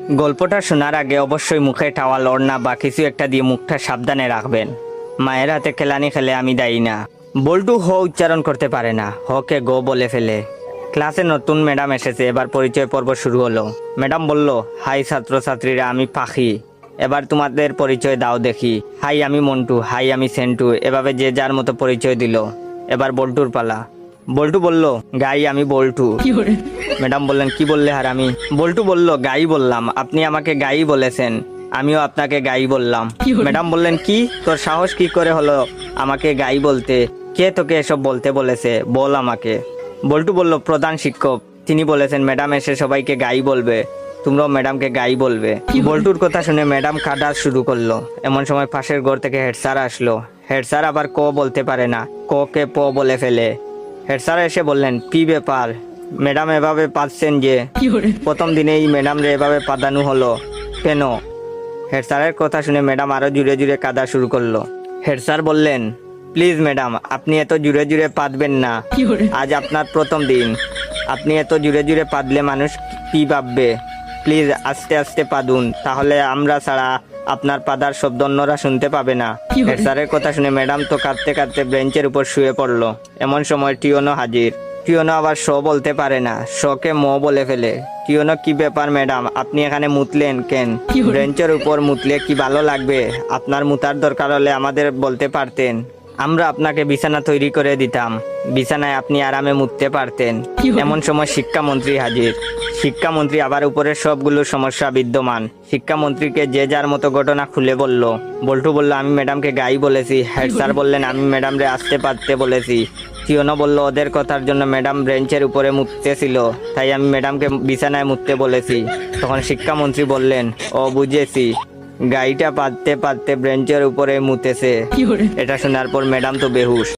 গল্পটা শোনার আগে অবশ্যই মুখে টাওয়াল ওড়না বা কিছু একটা দিয়ে মুখটা সাবধানে রাখবেন। মায়ের হাতে খেলানি খেলে আমি দায়ী না। বল্টু হ উচ্চারণ করতে পারে না, হকে গো বলে ফেলে। ক্লাসে নতুন ম্যাডাম এসেছে, এবার পরিচয় পর্ব শুরু হলো। ম্যাডাম বলল, হাই ছাত্রছাত্রীরা, আমি পাখি, এবার তোমাদের পরিচয় দাও দেখি। হাই আমি মন্টু, হাই আমি সেন্টু, এভাবে যে যার মতো পরিচয় দিল। এবার বল্টুর পালা। বল্টু বলল, গাই আমি বল্টু। ম্যাডাম বললেন, কি বললে হারামি? বল্টু বলল, গাই বললাম, আপনি আমাকে গাই বলেছেন, আমিও আপনাকে গাই বললাম। ম্যাডাম বললেন, কি তোর সাহস কি করে হলো আমাকে গাই বলতে? কে তোকে এসব বলতে বলেছে, বল আমাকে। বল্টু বলল, প্রধান শিক্ষক, তিনি বলেছেন ম্যাডাম এসে সবাইকে গাই বলবে, তোমরাও ম্যাডামকে গাই বলবে। বল্টুর কথা শুনে ম্যাডাম কাঁদা শুরু করলো। এমন সময় পাশের ঘর থেকে হেড স্যার আসলো। হেড স্যার আবার ক বলতে পারে না, ক কে প বলে ফেলে। হেড স্যার এসে বললেন, কি ব্যাপার ম্যাডাম, এভাবে পাচ্ছেন যে? প্রথম দিনেই ম্যাডাম রে এভাবে পাদানো হলো কেন? হেড স্যারের কথা শুনে ম্যাডাম আরো জুড়ে জুড়ে কাঁদা শুরু করলো। হেড স্যার বললেন, প্লিজ ম্যাডাম, আপনি এত জুড়ে জুড়ে পাদবেন না, আজ আপনার প্রথম দিন, আপনি এত জুড়ে জুড়ে পাদলে মানুষ কি ভাববে? প্লিজ আস্তে আস্তে পাদুন, তাহলে আমরা ছাড়া আপনার পাদার শব্দ অন্যরা শুনতে পাবে না। হেড স্যারের কথা শুনে ম্যাডাম তো কাঁদতে কাঁদতে বেঞ্চের উপর শুয়ে পড়লো। এমন সময় টিওনো হাজির। টিওনো আবার শ বলতে পারে না, শকে ম বলে ফেলে। টিওনো, কি ব্যাপার ম্যাডাম, আপনি এখানে মুতলেন কেন? বেঞ্চের উপর মুতলে কি ভালো লাগবে? আপনার মুতার দরকার হলে আমাদের বলতে পারতেন, আমরা আপনাকে বিছানা তৈরি করে দিতাম, বিছানায় আপনি আরামে মুততে পারতেন। এমন সময় শিক্ষামন্ত্রী হাজির। শিক্ষামন্ত্রী আবার উপরের সবগুলো সমস্যা বিদ্যমান। শিক্ষামন্ত্রীকে যে যার মতো ঘটনা খুলে বলল। বল্টু বলল, আমি ম্যাডামকে গাই বলেছি। হেড স্যার বললেন, আমি ম্যাডামরে আসতে পারতে বলেছি। টিওনো বলল, ওদের কথার জন্য ম্যাডাম বেঞ্চের উপরে মুততেছিল, তাই আমি ম্যাডামকে বিছানায় মুততে বলেছি। তখন শিক্ষামন্ত্রী বললেন, ও বুঝেছি, গাইটা পাততে পাততে বেঞ্চের উপরে মুতেছে। এটা শোনার পর ম্যাডাম তো বেহুশ।